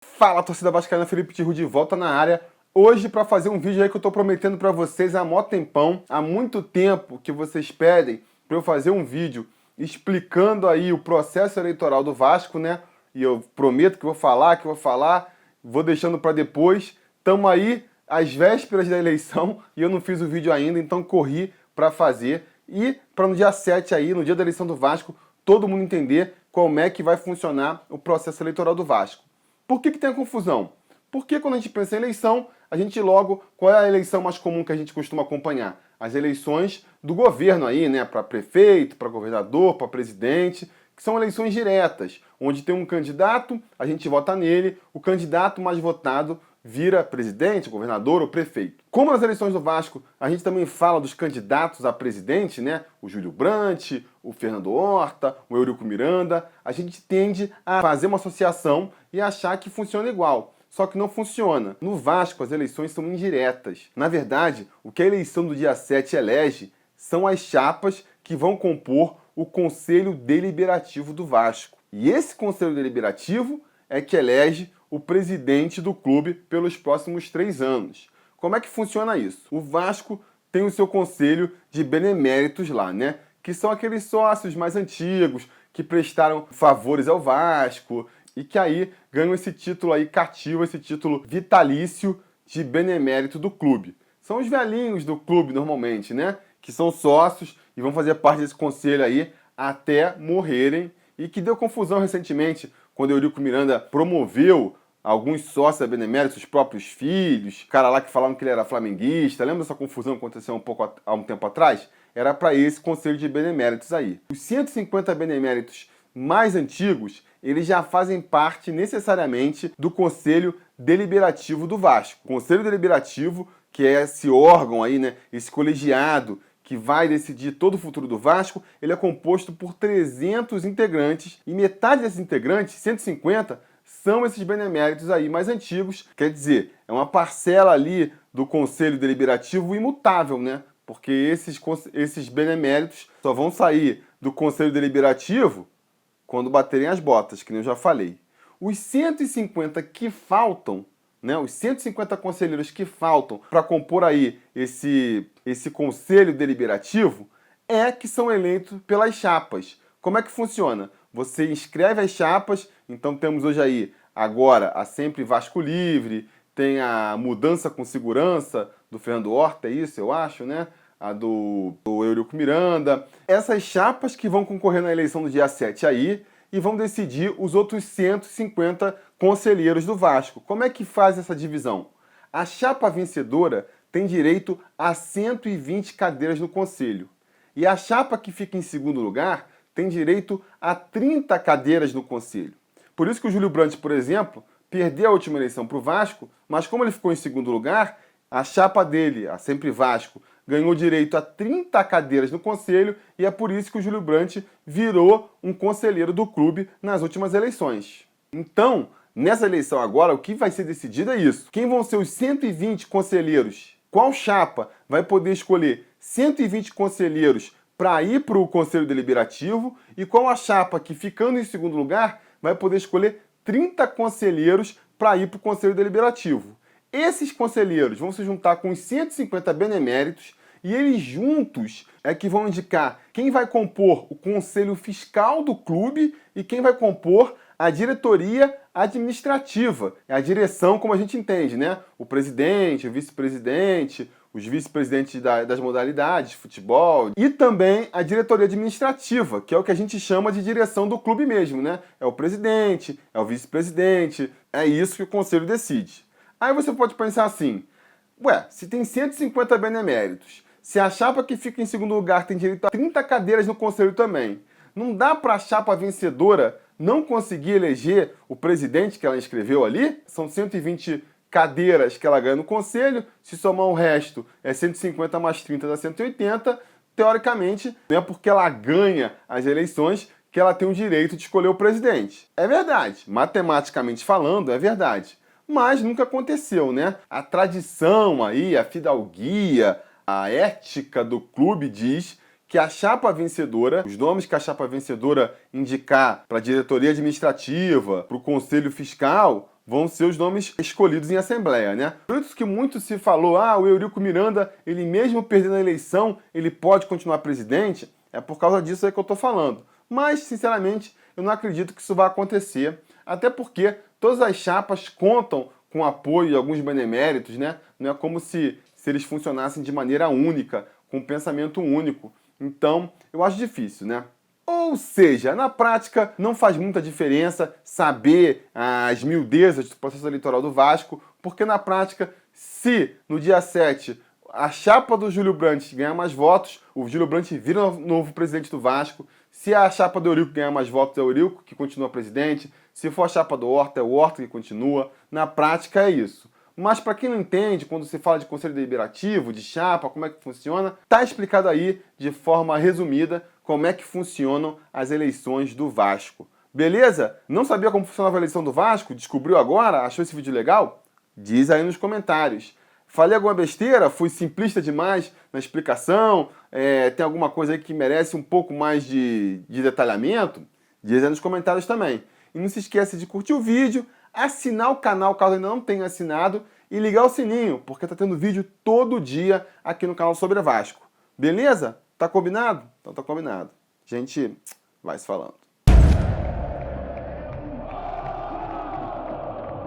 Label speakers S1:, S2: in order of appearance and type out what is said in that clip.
S1: Fala, torcida vascaína, Felipe Tiru de volta na área. Hoje para fazer um vídeo aí que eu tô prometendo para vocês há mó tempão, há muito tempo que vocês pedem para eu fazer um vídeo explicando aí o processo eleitoral do Vasco, né? E eu prometo que vou falar, vou deixando para depois. Tamo aí às vésperas da eleição e eu não fiz o vídeo ainda, então corri para fazer. E para no dia 7 aí, no dia da eleição do Vasco, todo mundo entender como é que vai funcionar o processo eleitoral do Vasco. Por que tem a confusão? Porque quando a gente pensa em eleição, a gente logo... Qual é a eleição mais comum que a gente costuma acompanhar? As eleições do governo aí, né? Para prefeito, para governador, para presidente, que são eleições diretas, onde tem um candidato, a gente vota nele, o candidato mais votado vira presidente, governador ou prefeito. Como nas eleições do Vasco, a gente também fala dos candidatos a presidente, né? O Júlio Brandt, o Fernando Horta, o Eurico Miranda. A gente tende a fazer uma associação e achar que funciona igual. Só que não funciona. No Vasco, as eleições são indiretas. Na verdade, o que a eleição do dia 7 elege são as chapas que vão compor o Conselho Deliberativo do Vasco. E esse Conselho Deliberativo é que elege o presidente do clube pelos próximos 3 anos. Como é que funciona isso? O Vasco tem o seu conselho de beneméritos lá, né? Que são aqueles sócios mais antigos que prestaram favores ao Vasco e que aí ganham esse título aí cativo, esse título vitalício de benemérito do clube. São os velhinhos do clube normalmente, né? Que são sócios e vão fazer parte desse conselho aí até morrerem e que deu confusão recentemente quando o Eurico Miranda promoveu alguns sócios beneméritos, os próprios filhos, cara lá que falavam que ele era flamenguista. Lembra dessa confusão que aconteceu há um tempo atrás? Era para esse conselho de beneméritos aí. Os 150 beneméritos mais antigos, eles já fazem parte necessariamente do Conselho Deliberativo do Vasco. O Conselho Deliberativo, que é esse órgão aí, né, esse colegiado que vai decidir todo o futuro do Vasco, ele é composto por 300 integrantes e metade desses integrantes, 150, são esses beneméritos aí mais antigos. Quer dizer, é uma parcela ali do Conselho Deliberativo imutável, né? Porque esses beneméritos só vão sair do Conselho Deliberativo quando baterem as botas, que nem eu já falei. Os 150 que faltam, né, os 150 conselheiros que faltam para compor aí esse Conselho Deliberativo que são eleitos pelas chapas. Como é que funciona? Você inscreve as chapas, então temos hoje aí, agora, a Sempre Vasco Livre, tem a Mudança com Segurança, do Fernando Horta, é isso, eu acho, né? A do Eurico Miranda. Essas chapas que vão concorrer na eleição do dia 7 aí e vão decidir os outros 150 conselheiros do Vasco. Como é que faz essa divisão? A chapa vencedora tem direito a 120 cadeiras no conselho. E a chapa que fica em segundo lugar tem direito a 30 cadeiras no conselho. Por isso que o Júlio Brandt, por exemplo, perdeu a última eleição para o Vasco, mas como ele ficou em segundo lugar, a chapa dele, a Sempre Vasco, ganhou direito a 30 cadeiras no conselho e é por isso que o Júlio Brandt virou um conselheiro do clube nas últimas eleições. Então, nessa eleição agora, o que vai ser decidido é isso. Quem vão ser os 120 conselheiros? Qual chapa vai poder escolher 120 conselheiros para ir para o Conselho Deliberativo e qual a chapa que, ficando em segundo lugar, vai poder escolher 30 conselheiros para ir para o Conselho Deliberativo. Esses conselheiros vão se juntar com os 150 beneméritos e eles juntos é que vão indicar quem vai compor o Conselho Fiscal do clube e quem vai compor a diretoria administrativa. É a direção, como a gente entende, né? O presidente, o vice-presidente, os vice-presidentes das modalidades, futebol, e também a diretoria administrativa, que é o que a gente chama de direção do clube mesmo, né? É o presidente, é o vice-presidente, é isso que o conselho decide. Aí você pode pensar assim, ué, se tem 150 beneméritos, se a chapa que fica em segundo lugar tem direito a 30 cadeiras no conselho também, não dá para a chapa vencedora não conseguir eleger o presidente que ela inscreveu ali? São 120 cadeiras que ela ganha no conselho, se somar o resto é 150 mais 30 dá 180, teoricamente, não é porque ela ganha as eleições que ela tem o direito de escolher o presidente. É verdade, matematicamente falando, é verdade. Mas nunca aconteceu, né? A tradição aí, a fidalguia, a ética do clube diz que a chapa vencedora, os nomes que a chapa vencedora indicar para a diretoria administrativa, para o conselho fiscal, vão ser os nomes escolhidos em assembleia, né? Por isso que muito se falou, o Eurico Miranda, ele mesmo perdendo a eleição, ele pode continuar presidente, é por causa disso aí que eu tô falando. Mas, sinceramente, eu não acredito que isso vai acontecer, até porque todas as chapas contam com o apoio de alguns beneméritos, né? Não é como se eles funcionassem de maneira única, com um pensamento único. Então, eu acho difícil, né? Ou seja, na prática não faz muita diferença saber as miudezas do processo eleitoral do Vasco, porque na prática, se no dia 7 a chapa do Júlio Brandt ganhar mais votos, o Júlio Brandt vira o novo presidente do Vasco. Se a chapa do Eurico ganhar mais votos, é o Eurico que continua presidente. Se for a chapa do Horta, é o Horta que continua. Na prática é isso. Mas para quem não entende, quando se fala de conselho deliberativo, de chapa, como é que funciona, tá explicado aí de forma resumida como é que funcionam as eleições do Vasco. Beleza? Não sabia como funcionava a eleição do Vasco? Descobriu agora? Achou esse vídeo legal? Diz aí nos comentários. Falei alguma besteira? Fui simplista demais na explicação? Tem alguma coisa aí que merece um pouco mais de detalhamento? Diz aí nos comentários também. E não se esqueça de curtir o vídeo, assinar o canal caso ainda não tenha assinado e ligar o sininho, porque tá tendo vídeo todo dia aqui no canal sobre Vasco. Beleza? Tá combinado? Então tá combinado. A gente vai se falando.